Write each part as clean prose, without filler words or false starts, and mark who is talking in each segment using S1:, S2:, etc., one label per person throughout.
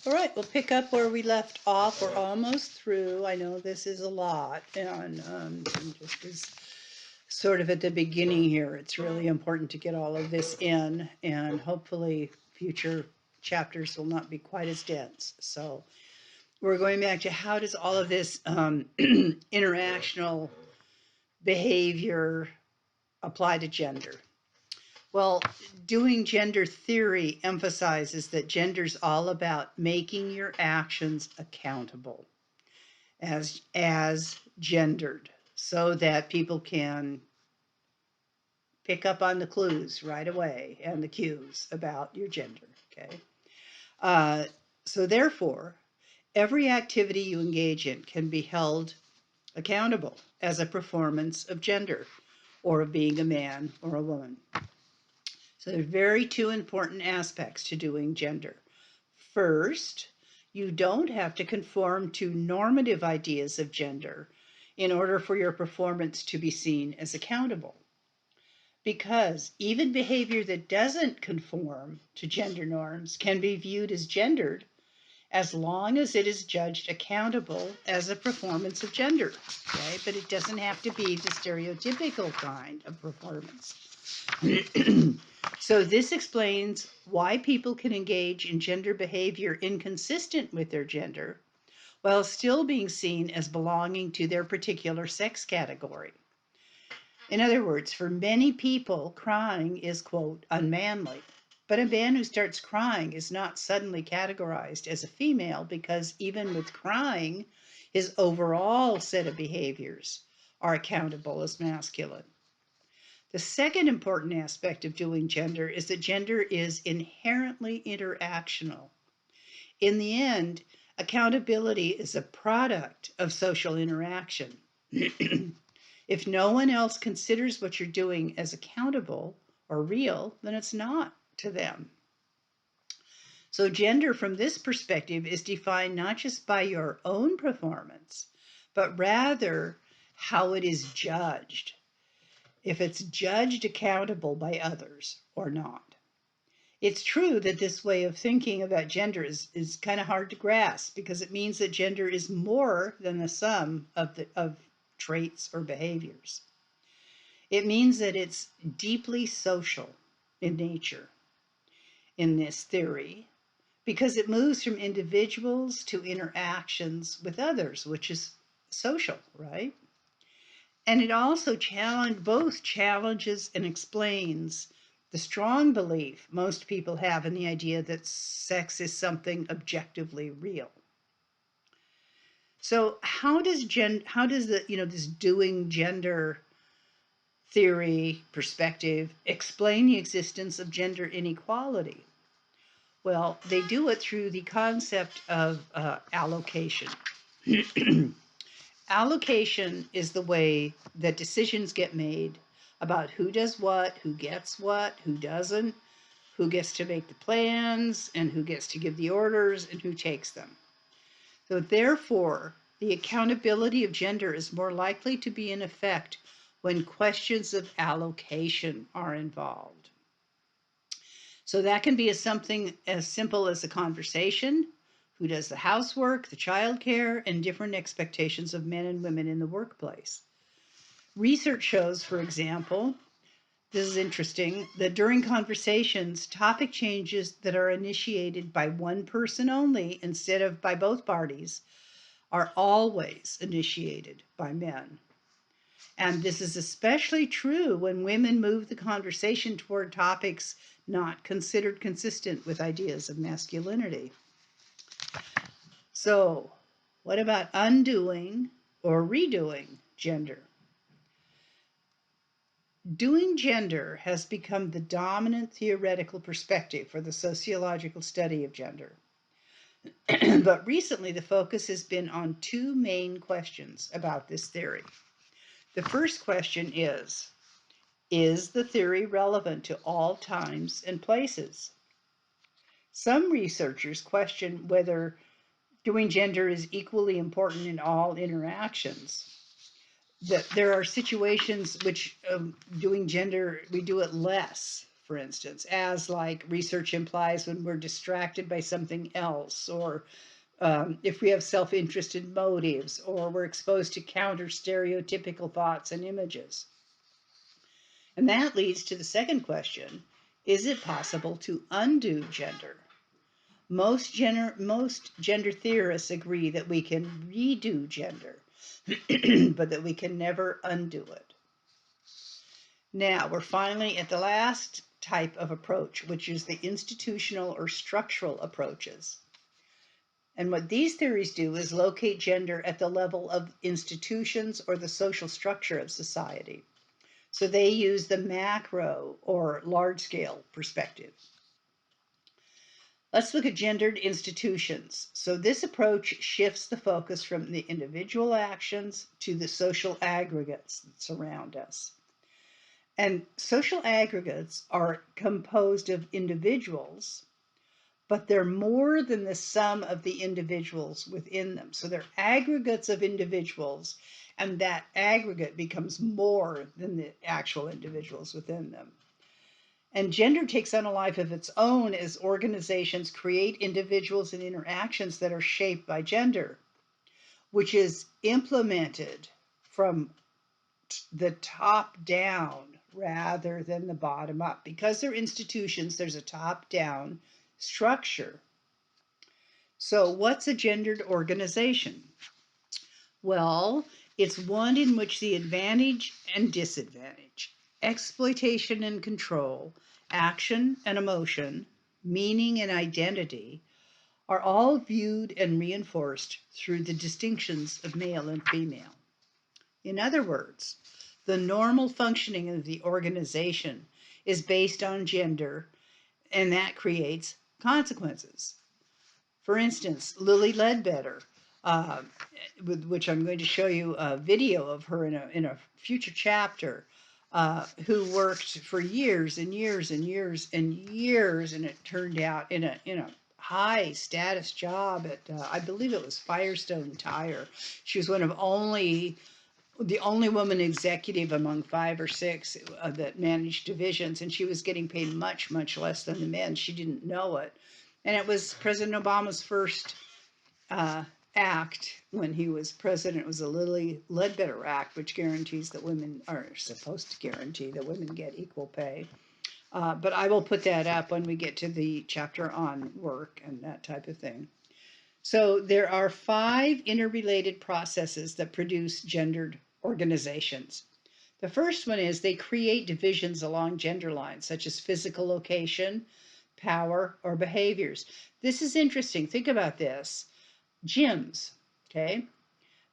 S1: All right, we'll pick up where we left off. We're almost through. I know this is a lot, and just as sort of at the beginning here, it's really important to get all of this in, and hopefully future chapters will not be quite as dense. So we're going back to how does all of this interactional behavior apply to gender? Well, doing gender theory emphasizes that gender's all about making your actions accountable as gendered so that people can pick up on the clues right away and the cues about your gender. Okay. Uh, so therefore, every activity you engage in can be held accountable as a performance of gender or of being a man or a woman. So there are very two important aspects to doing gender. First, you don't have to conform to normative ideas of gender in order for your performance to be seen as accountable. Because even behavior that doesn't conform to gender norms can be viewed as gendered as long as it is judged accountable as a performance of gender. Okay? But it doesn't have to be the stereotypical kind of performance. So this explains why people can engage in gender behavior inconsistent with their gender while still being seen as belonging to their particular sex category. In other words, for many people, crying is, quote, unmanly. But a man who starts crying is not suddenly categorized as a female because even with crying, his overall set of behaviors are accountable as masculine. The second important aspect of doing gender is that gender is inherently interactional. In the end, accountability is a product of social interaction. If no one else considers what you're doing as accountable or real, then it's not to them. So gender from this perspective is defined not just by your own performance, but rather how it is judged, if it's judged accountable by others or not. It's true that this way of thinking about gender is kind of hard to grasp because it means that gender is more than the sum of traits or behaviors. It means that it's deeply social in nature in this theory because it moves from individuals to interactions with others, which is social, right? And it also both challenges and explains the strong belief most people have in the idea that sex is something objectively real. So how does this doing gender theory perspective explain the existence of gender inequality? Well, they do it through the concept of allocation. Allocation is the way that decisions get made about who does what, who gets what, who doesn't, who gets to make the plans, and who gets to give the orders, and who takes them. So therefore, the accountability of gender is more likely to be in effect when questions of allocation are involved. So that can be something as simple as a conversation, who does the housework, the childcare, and different expectations of men and women in the workplace. Research shows, for example, this is interesting, that during conversations, topic changes that are initiated by one person only instead of by both parties are always initiated by men. And this is especially true when women move the conversation toward topics not considered consistent with ideas of masculinity. So, what about undoing or redoing gender? Doing gender has become the dominant theoretical perspective for the sociological study of gender. But recently, the focus has been on two main questions about this theory. The first question is the theory relevant to all times and places? Some researchers question whether doing gender is equally important in all interactions. That there are situations which doing gender, we do it less. for instance, as like research implies when we're distracted by something else, or if we have self-interested motives, or we're exposed to counter stereotypical thoughts and images. And that leads to the second question: is it possible to undo gender? Most gender theorists agree that we can redo gender, but that we can never undo it. Now, we're finally at the last type of approach, which is the institutional or structural approaches. And what these theories do is locate gender at the level of institutions or the social structure of society. So they use the macro or large-scale perspective. Let's look at gendered institutions. So this approach shifts the focus from the individual actions to the social aggregates that surround us. And social aggregates are composed of individuals, but they're more than the sum of the individuals within them. So they're aggregates of individuals, and that aggregate becomes more than the actual individuals within them. And gender takes on a life of its own as organizations create individuals and interactions that are shaped by gender, which is implemented from the top down rather than the bottom up. Because they're institutions, there's a top down structure. So what's a gendered organization? Well, it's one in which the advantage and disadvantage, exploitation and control, action and emotion, meaning and identity are all viewed and reinforced through the distinctions of male and female. In other words, the normal functioning of the organization is based on gender, and that creates consequences. For instance, Lily Ledbetter, with which I'm going to show you a video of her in a future chapter, who worked for years and years and years and years, and it turned out in a high status job at I believe it was Firestone Tire. She was the only woman executive among 5 or 6 that managed divisions, and she was getting paid much, much less than the men. She didn't know it. And it was President Obama's first act when he was president. It was a Lilly Ledbetter Act, which guarantees that women are supposed to guarantee that women get equal pay. But I will put that up when we get to the chapter on work and that type of thing. So there are 5 interrelated processes that produce gendered organizations. The first one is they create divisions along gender lines, such as physical location, power, or behaviors. This is interesting. Think about this. Gyms, okay?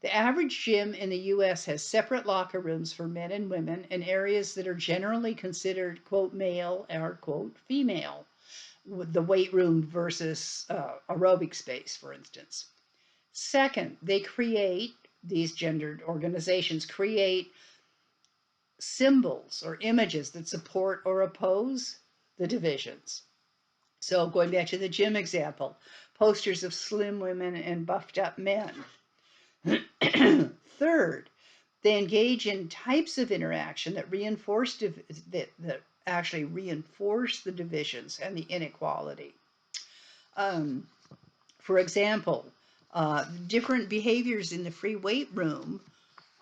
S1: The average gym in the US has separate locker rooms for men and women in areas that are generally considered, quote, male or, quote, female. The weight room versus aerobic space, for instance. Second, these gendered organizations create symbols or images that support or oppose the divisions. So going back to the gym example, posters of slim women and buffed up men. Third, they engage in types of interaction that actually reinforce the divisions and the inequality. For example, different behaviors in the free weight room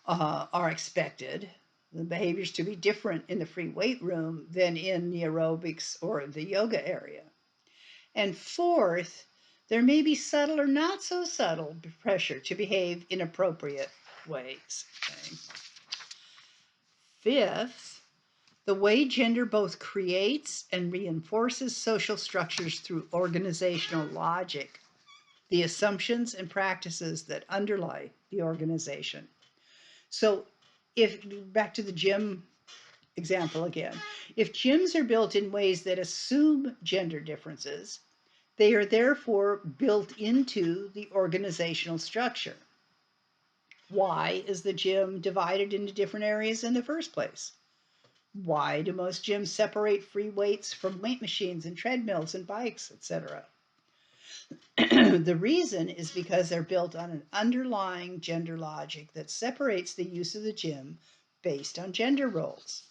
S1: are expected, the behaviors to be different in the free weight room than in the aerobics or the yoga area. And fourth, there may be subtle or not so subtle pressure to behave in appropriate ways. Okay. Fifth, the way gender both creates and reinforces social structures through organizational logic, the assumptions and practices that underlie the organization. So back to the gym example again, if gyms are built in ways that assume gender differences, they are therefore built into the organizational structure. Why is the gym divided into different areas in the first place? Why do most gyms separate free weights from weight machines and treadmills and bikes, etc.? The reason is because they're built on an underlying gender logic that separates the use of the gym based on gender roles.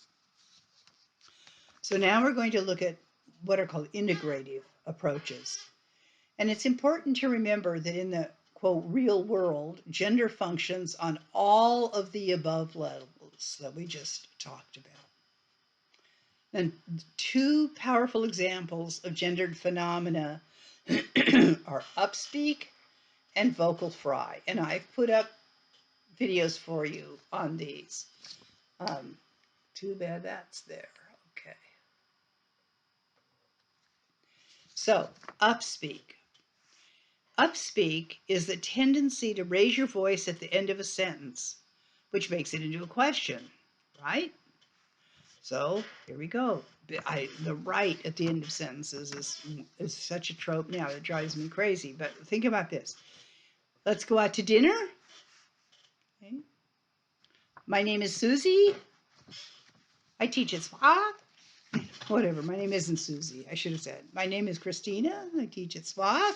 S1: So now we're going to look at what are called integrative approaches. And it's important to remember that in the quote real world, gender functions on all of the above levels that we just talked about. And two powerful examples of gendered phenomena are upspeak and vocal fry. And I've put up videos for you on these. Too bad that's there. Okay. So, upspeak. Upspeak is the tendency to raise your voice at the end of a sentence, which makes it into a question, right? So here we go. The right at the end of sentences is such a trope now that drives me crazy. But think about this. Let's go out to dinner. Okay. My name is Susie. I teach at SPA. Whatever. My name isn't Susie. I should have said. My name is Christina. I teach at SPA.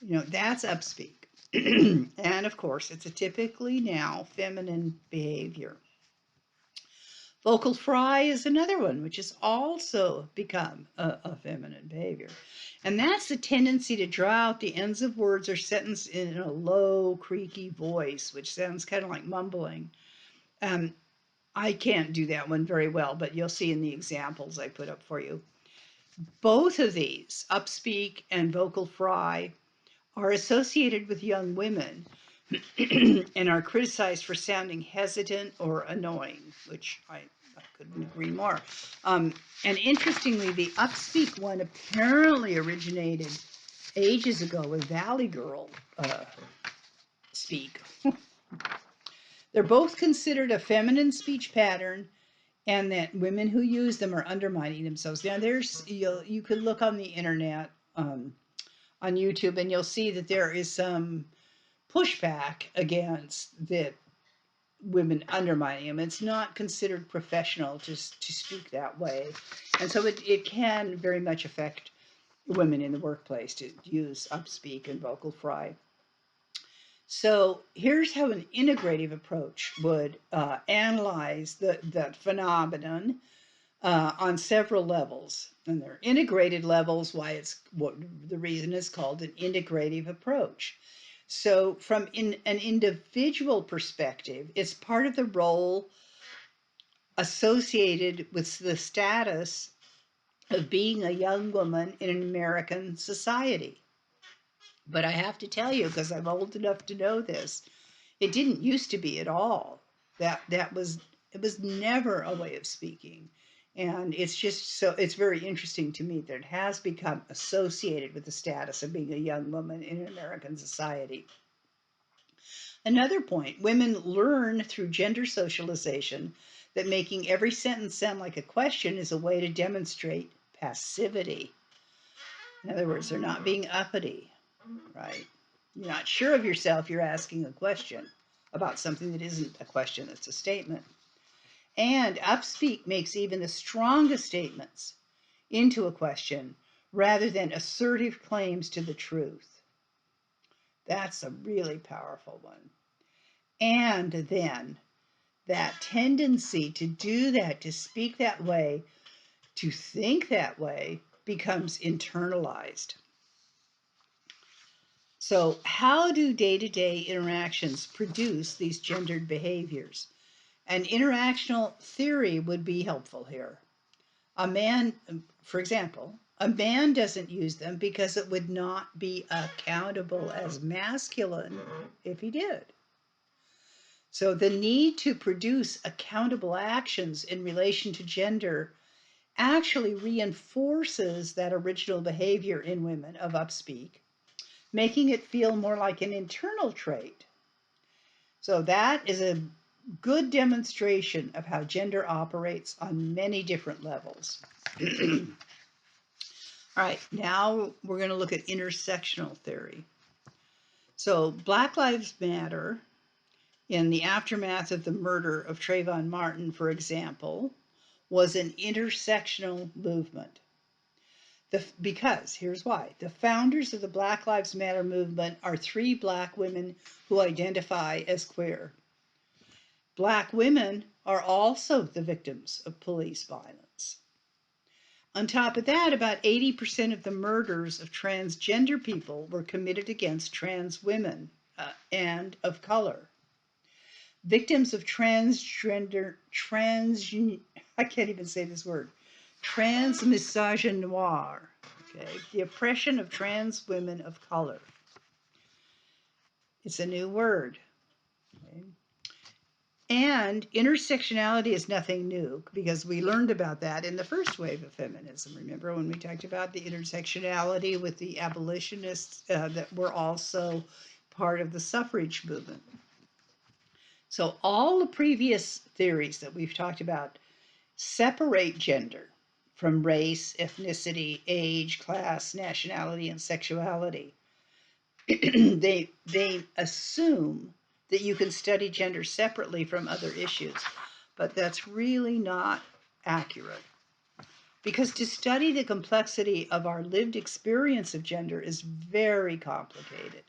S1: That's upspeak. And of course, it's a typically now feminine behavior. Vocal fry is another one, which has also become a feminine behavior. And that's the tendency to draw out the ends of words or sentence in a low, creaky voice, which sounds kind of like mumbling. I can't do that one very well, but you'll see in the examples I put up for you. Both of these, upspeak and vocal fry, are associated with young women and are criticized for sounding hesitant or annoying, which I couldn't agree more. And interestingly, the upspeak one apparently originated ages ago with Valley Girl speak. They're both considered a feminine speech pattern, and that women who use them are undermining themselves. Now, you could look on the internet, on YouTube, and you'll see that there is some pushback against that women undermining them. It's not considered professional to speak that way. And so it can very much affect women in the workplace to use upspeak and vocal fry. So here's how an integrative approach would analyze that phenomenon on several levels. And there are integrated levels, why it's what the reason is called an integrative approach. So from an individual perspective, it's part of the role associated with the status of being a young woman in an American society. But I have to tell you, because I'm old enough to know this, it didn't used to be at all. It was never a way of speaking. And it's very interesting to me that it has become associated with the status of being a young woman in an American society. Another point, women learn through gender socialization that making every sentence sound like a question is a way to demonstrate passivity. In other words, they're not being uppity, right? You're not sure of yourself, you're asking a question about something that isn't a question, it's a statement. And upspeak makes even the strongest statements into a question rather than assertive claims to the truth. That's a really powerful one. And then that tendency to do that, to speak that way, to think that way, becomes internalized. So how do day-to-day interactions produce these gendered behaviors? An interactional theory would be helpful here. A man, for example, a man doesn't use them because it would not be accountable as masculine if he did. So the need to produce accountable actions in relation to gender actually reinforces that original behavior in women of upspeak, making it feel more like an internal trait. So that is a good demonstration of how gender operates on many different levels. All right, now we're going to look at intersectional theory. So Black Lives Matter, in the aftermath of the murder of Trayvon Martin, for example, was an intersectional movement. Because, here's why. The founders of the Black Lives Matter movement are 3 Black women who identify as queer. Black women are also the victims of police violence. On top of that, about 80% of the murders of transgender people were committed against trans women and of color. Victims of I can't even say this word, transmisogynoir, okay, the oppression of trans women of color. It's a new word. Okay? And intersectionality is nothing new because we learned about that in the first wave of feminism. Remember when we talked about the intersectionality with the abolitionists that were also part of the suffrage movement. So all the previous theories that we've talked about separate gender from race, ethnicity, age, class, nationality, and sexuality. they assume that you can study gender separately from other issues, but that's really not accurate. Because to study the complexity of our lived experience of gender is very complicated.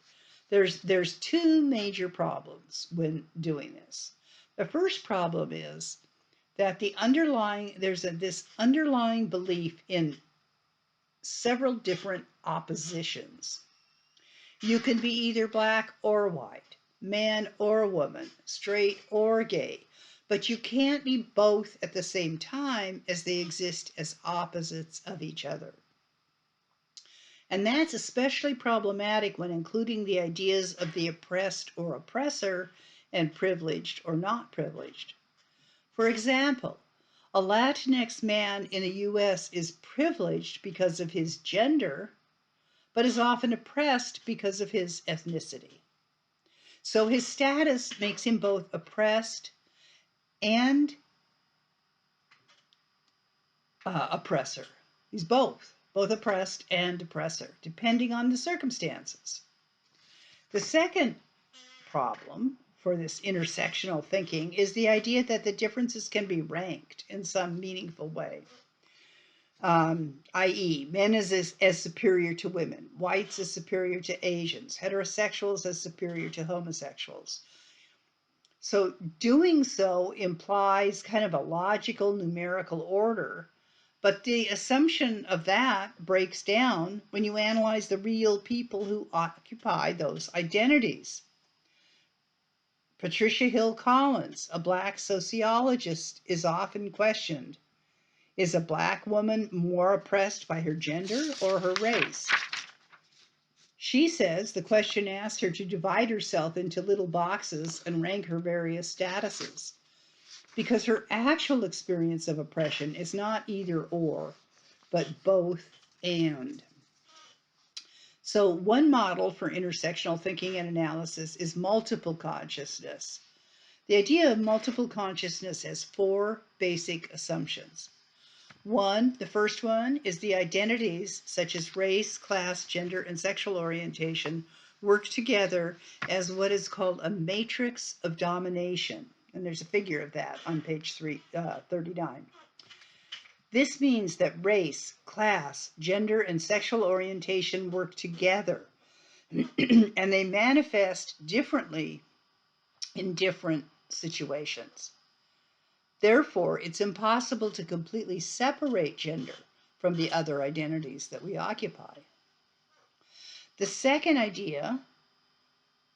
S1: There's two major problems when doing this. The first problem is that there's this underlying belief in several different oppositions. You can be either black or white, man or woman, straight or gay, but you can't be both at the same time as they exist as opposites of each other. And that's especially problematic when including the ideas of the oppressed or oppressor and privileged or not privileged. For example, a Latinx man in the US is privileged because of his gender, but is often oppressed because of his ethnicity. So his status makes him both oppressed and oppressor. He's both oppressed and oppressor, depending on the circumstances. The second problem for this intersectional thinking is the idea that the differences can be ranked in some meaningful way. I.e., men as superior to women, whites as superior to Asians, heterosexuals as superior to homosexuals. So doing so implies kind of a logical numerical order, but the assumption of that breaks down when you analyze the real people who occupy those identities. Patricia Hill Collins, a Black sociologist, is often questioned. Is a Black woman more oppressed by her gender or her race? She says the question asks her to divide herself into little boxes and rank her various statuses, because her actual experience of oppression is not either or, but both and. So one model for intersectional thinking and analysis is multiple consciousness. The idea of multiple consciousness has four basic assumptions. The first one is the identities such as race, class, gender, and sexual orientation work together as what is called a matrix of domination. And there's a figure of that on page 39. This means that race, class, gender, and sexual orientation work together, and they manifest differently in different situations. Therefore, it's impossible to completely separate gender from the other identities that we occupy. The second idea,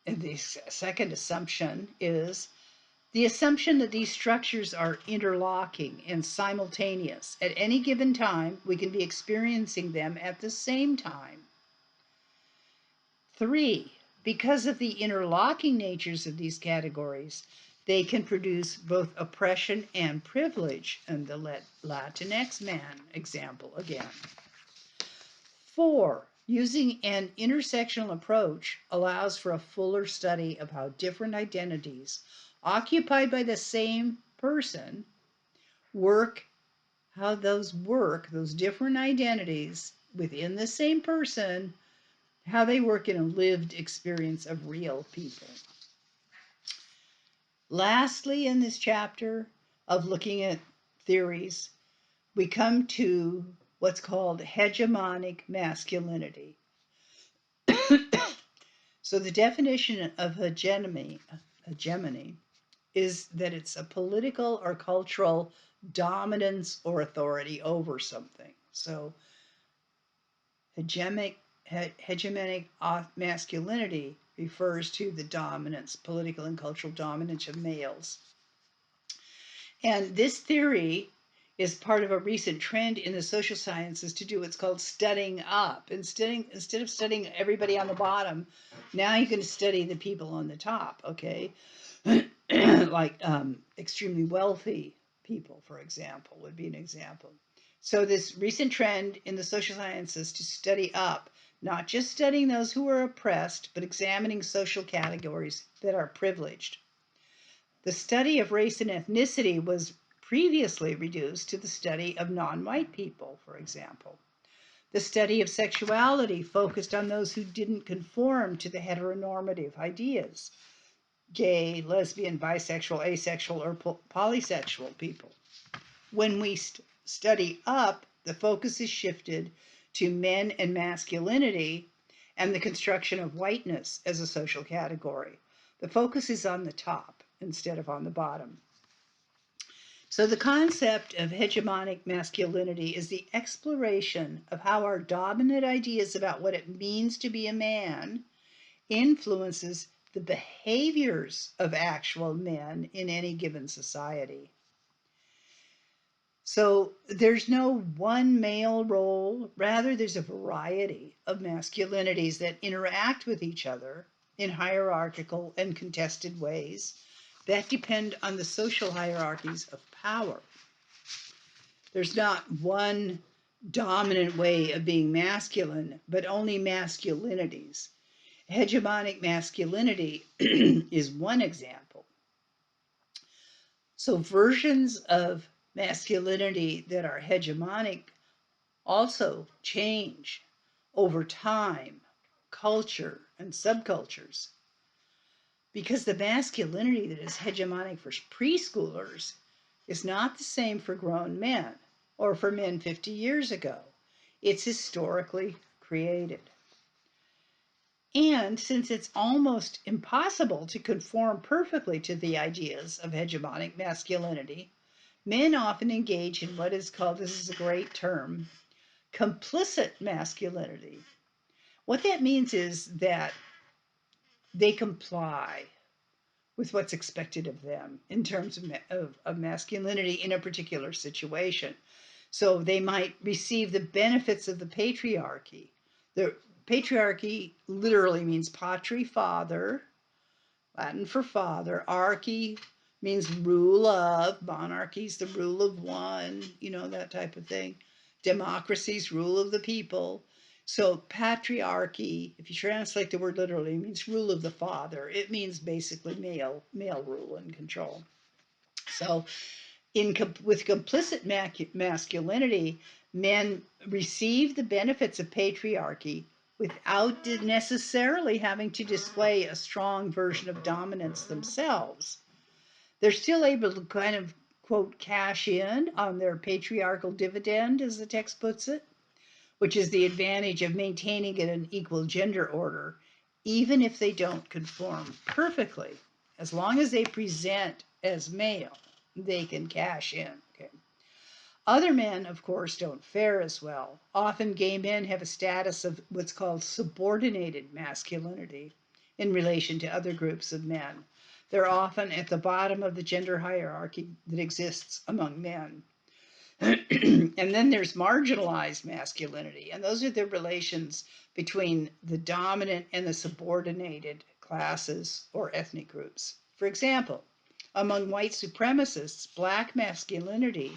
S1: and the second assumption, is the assumption that these structures are interlocking and simultaneous. At any given time, we can be experiencing them at the same time. 3, because of the interlocking natures of these categories, they can produce both oppression and privilege, and the Latinx man example again. 4, using an intersectional approach allows for a fuller study of how different identities occupied by the same person how those different identities within the same person, how they work in a lived experience of real people. Lastly, in this chapter of looking at theories, we come to what's called hegemonic masculinity. So the definition of hegemony is that it's a political or cultural dominance or authority over something. So hegemonic masculinity refers to the dominance, political and cultural dominance of males. And this theory is part of a recent trend in the social sciences to do what's called studying up. Instead of studying everybody on the bottom, now you can study the people on the top, okay? Like extremely wealthy people, for example, would be an example. So this recent trend in the social sciences to study up, not just studying those who are oppressed, but examining social categories that are privileged. The study of race and ethnicity was previously reduced to the study of non-white people, for example. The study of sexuality focused on those who didn't conform to the heteronormative ideas: gay, lesbian, bisexual, asexual, or polysexual people. When we study up, the focus is shifted to men and masculinity and the construction of whiteness as a social category. The focus is on the top instead of on the bottom. So the concept of hegemonic masculinity is the exploration of how our dominant ideas about what it means to be a man influences the behaviors of actual men in any given society. So there's no one male role, rather there's a variety of masculinities that interact with each other in hierarchical and contested ways that depend on the social hierarchies of power. There's not one dominant way of being masculine, but only masculinities. Hegemonic masculinity is one example. So versions of masculinity that are hegemonic also change over time, culture, and subcultures. Because the masculinity that is hegemonic for preschoolers is not the same for grown men or for men 50 years ago. It's historically created. And since it's almost impossible to conform perfectly to the ideas of hegemonic masculinity, men often engage in what is called, this is a great term, complicit masculinity. What that means is that they comply with what's expected of them in terms of masculinity in a particular situation. So they might receive the benefits of the patriarchy. The patriarchy literally means patri, father, Latin for father. Archy means rule of. Monarchy's the rule of one, that type of thing. Democracy's rule of the people. So patriarchy, if you translate the word literally, means rule of the father. It means basically male rule and control. So with complicit masculinity, men receive the benefits of patriarchy without necessarily having to display a strong version of dominance themselves. They're still able to kind of, quote, cash in on their patriarchal dividend, as the text puts it, which is the advantage of maintaining an equal gender order, even if they don't conform perfectly. As long as they present as male, they can cash in. Okay. Other men, of course, don't fare as well. Often gay men have a status of what's called subordinated masculinity in relation to other groups of men. They're often at the bottom of the gender hierarchy that exists among men. And then there's marginalized masculinity, and those are the relations between the dominant and the subordinated classes or ethnic groups. For example, among white supremacists, Black masculinity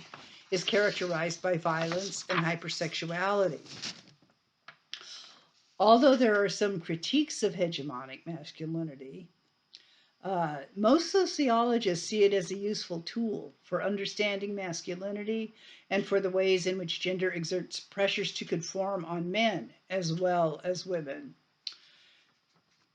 S1: is characterized by violence and hypersexuality. Although there are some critiques of hegemonic masculinity, most sociologists see it as a useful tool for understanding masculinity and for the ways in which gender exerts pressures to conform on men as well as women.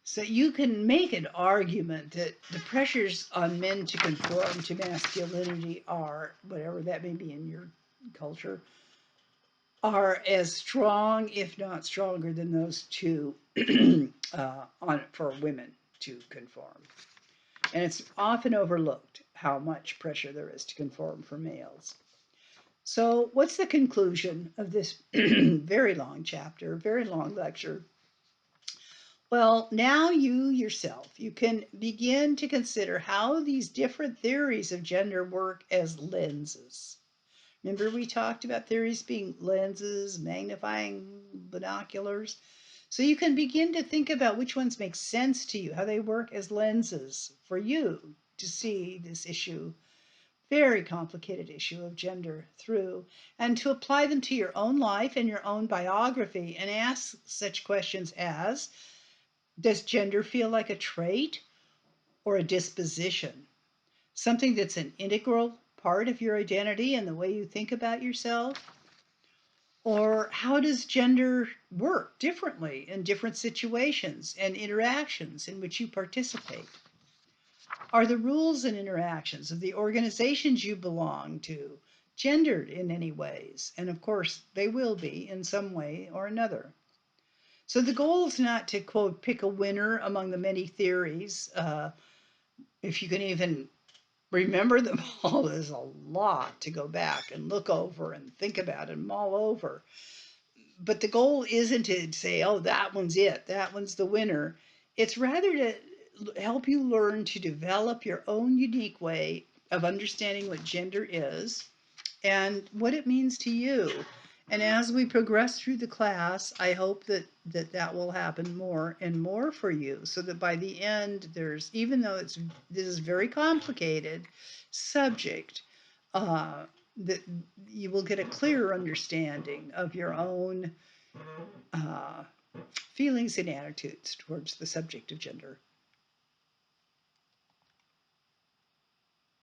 S1: So you can make an argument that the pressures on men to conform to masculinity are, whatever that may be in your culture, are as strong, if not stronger, than those two for women to conform. And it's often overlooked how much pressure there is to conform for males. So, what's the conclusion of this very long chapter, very long lecture? Well, now you yourself, you can begin to consider how these different theories of gender work as lenses. Remember, we talked about theories being lenses, magnifying binoculars. So you can begin to think about which ones make sense to you, how they work as lenses for you to see this issue, very complicated issue of gender through, and to apply them to your own life and your own biography and ask such questions as, does gender feel like a trait or a disposition? Something that's an integral part of your identity and the way you think about yourself? Or how does gender work differently in different situations and interactions in which you participate? Are the rules and interactions of the organizations you belong to gendered in any ways? And of course, they will be in some way or another. So the goal is not to, quote, pick a winner among the many theories. If you can even remember them all, there's a lot to go back and look over and think about and mull over. But the goal isn't to say, oh, that one's it, that one's the winner. It's rather to help you learn to develop your own unique way of understanding what gender is and what it means to you. And as we progress through the class, I hope that will happen more and more for you, so that by the end, there's, even though this is very complicated subject, uh, that you will get a clearer understanding of your own uh, feelings and attitudes towards the subject of gender.